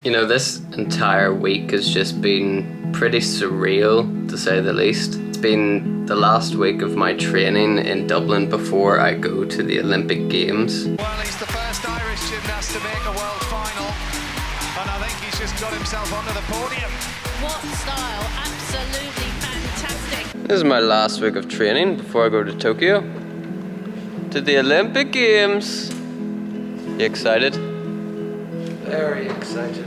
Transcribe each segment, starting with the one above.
You know, this entire week has just been pretty surreal, to say the least. It's been the last week of my training in Dublin before I go to the Olympic Games. Well, he's the first Irish gymnast to make a world final, and I think he's just got himself onto the podium. What style, absolutely fantastic. This is my last week of training before I go to Tokyo, to the Olympic Games. You excited? Very excited.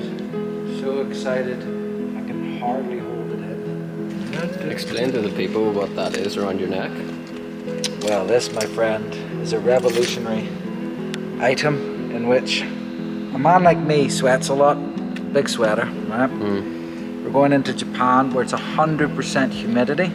So excited. I can hardly hold it in. Explain to the people what that is around your neck. Well, this, my friend, is a revolutionary item in which a man like me sweats a lot. Big sweater, right? We're going into Japan where it's 100% humidity.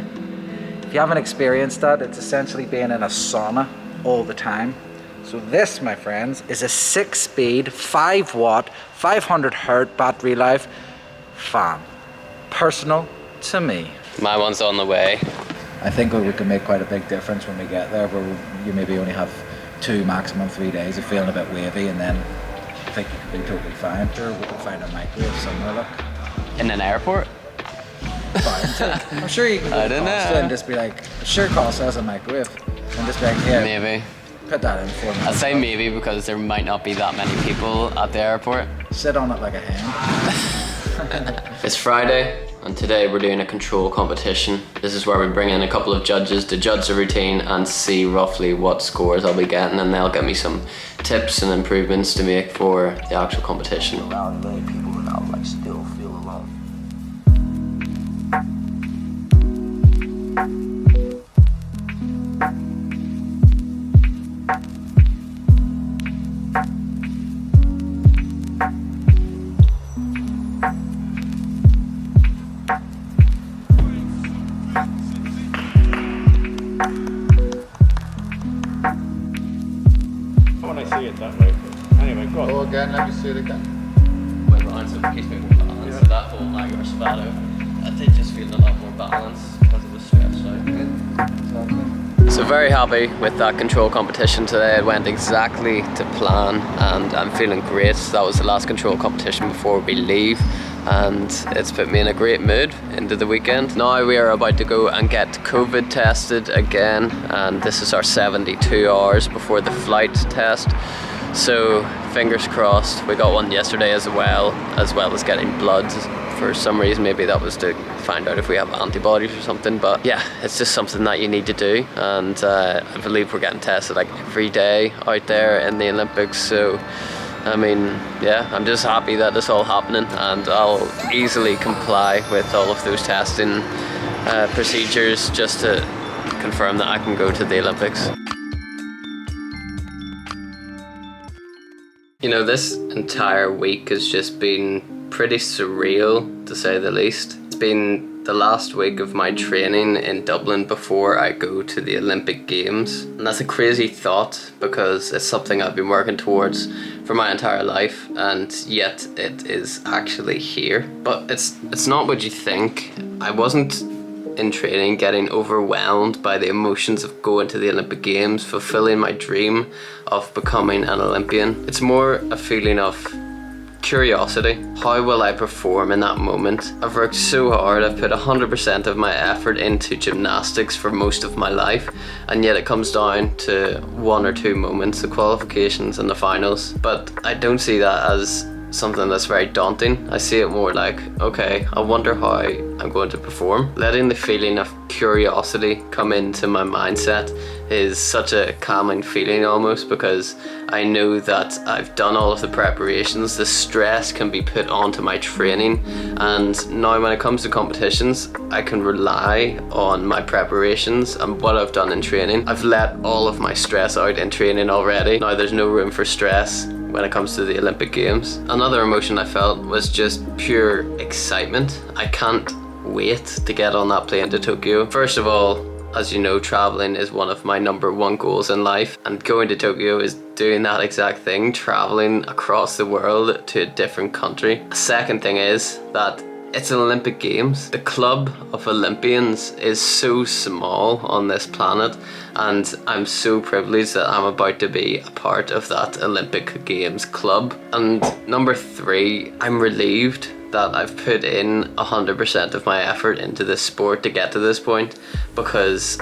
If you haven't experienced that, it's essentially being in a sauna all the time. So this, my friends, is a 6-speed, 5-watt, 500 hertz battery life fan. Personal to me. My one's on the way. I think we can make quite a big difference when we get there, where you maybe only have 2, maximum 3 days of feeling a bit wavy, and then I think you can be totally fine. Sure, we can find a microwave somewhere, look. In an airport? Fine. I'm sure you can go I to don't Costa know. and just be like, sure, Costa has a microwave. And just be like, yeah, Maybe. put that in for me. I'd say maybe because there might not be that many people at the airport. Sit on it like a hen. It's Friday, and today we're doing a control competition. This is where we bring in a couple of judges to judge the routine and see roughly what scores I'll be getting, and they'll give me some tips and improvements to make for the actual competition. Allowing many people without like still feel alone. When I see it that way. Anyway, go on. Go again, let me see it again. My balance keeps me more balanced. So that whole Niagara Spada, I did just feel a lot more balanced because it was stretched out. So very happy with that control competition today. It went exactly to plan, and I'm feeling great. That was the last control competition before we leave, and it's put me in a great mood into the weekend. Now we are about to go and get COVID tested again, and this is our 72 hours before the flight test. So fingers crossed. We got one yesterday as well as getting blood. For some reason, maybe that was to find out if we have antibodies or something, but yeah, it's just something that you need to do, and I believe we're getting tested like every day out there in the Olympics. So I mean, yeah, I'm just happy that it's all happening, and I'll easily comply with all of those testing procedures just to confirm that I can go to the Olympics. You know, this entire week has just been pretty surreal, to say the least. It's been the last week of my training in Dublin before I go to the Olympic Games. And that's a crazy thought, because it's something I've been working towards for my entire life, and yet it is actually here. But it's not what you think. I wasn't in training getting overwhelmed by the emotions of going to the Olympic Games, fulfilling my dream of becoming an Olympian. It's more a feeling of curiosity. How will I perform in that moment? I've worked so hard, I've put 100% of my effort into gymnastics for most of my life, and yet it comes down to 1 or 2 moments, the qualifications and the finals. But I don't see that as something that's very daunting. I see it more like, okay, I wonder how I'm going to perform. Letting the feeling of curiosity come into my mindset is such a calming feeling almost, because I know that I've done all of the preparations. The stress can be put onto my training, and now when it comes to competitions, I can rely on my preparations and what I've done in training. I've let all of my stress out in training already. Now there's no room for stress when it comes to the Olympic Games. Another emotion I felt was just pure excitement. I can't wait to get on that plane to Tokyo. First of all, as you know, traveling is one of my #1 goals in life, and going to Tokyo is doing that exact thing, traveling across the world to a different country. A second thing is that It's an Olympic Games. The club of Olympians is so small on this planet, and I'm so privileged that I'm about to be a part of that Olympic Games club. And number 3, I'm relieved that I've put in 100% of my effort into this sport to get to this point, because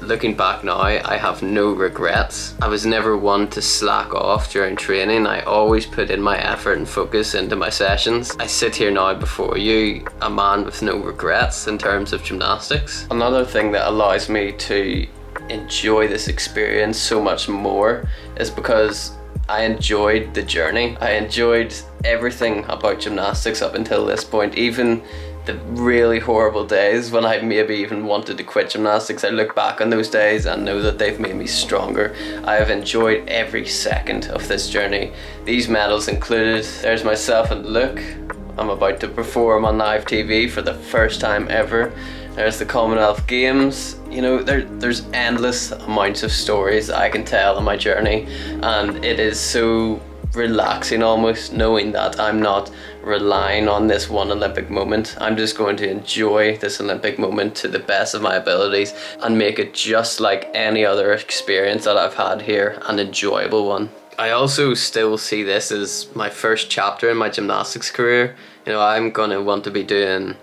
looking back now, I have no regrets. I was never one to slack off during training. I always put in my effort and focus into my sessions. I sit here now before you, a man with no regrets in terms of gymnastics. Another thing that allows me to enjoy this experience so much more is because I enjoyed the journey. I enjoyed everything about gymnastics up until this point, even the really horrible days when I maybe even wanted to quit gymnastics. I look back on those days and know that they've made me stronger. I have enjoyed every second of this journey. These medals included. There's myself and Luke. I'm about to perform on live TV for the first time ever. There's the Commonwealth Games. You know, there's endless amounts of stories I can tell on my journey, and it is so relaxing almost knowing that I'm not relying on this one Olympic moment. I'm just going to enjoy this Olympic moment to the best of my abilities and make it just like any other experience that I've had here, an enjoyable one. I also still see this as my first chapter in my gymnastics career. You know, I'm going to want to be doing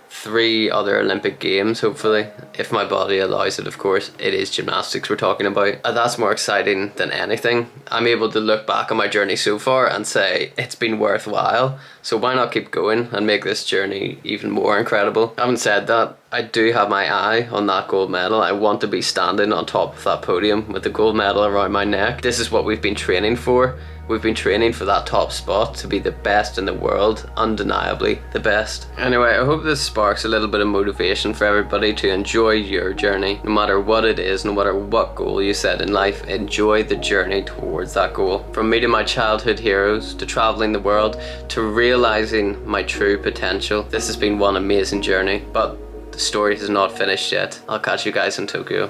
3 other Olympic Games, hopefully, if my body allows it. Of course, it is gymnastics we're talking about, and that's more exciting than anything. I'm able to look back on my journey so far and say it's been worthwhile, so why not keep going and make this journey even more incredible? Having said that, I do have my eye on that gold medal. I want to be standing on top of that podium with the gold medal around my neck. This is what we've been training for. We've been training for that top spot, to be the best in the world, undeniably the best. Anyway, I hope this sparks a little bit of motivation for everybody to enjoy your journey. No matter what it is, no matter what goal you set in life, enjoy the journey towards that goal. From meeting my childhood heroes, to traveling the world, to realizing my true potential. This has been one amazing journey, but the story is not finished yet. I'll catch you guys in Tokyo.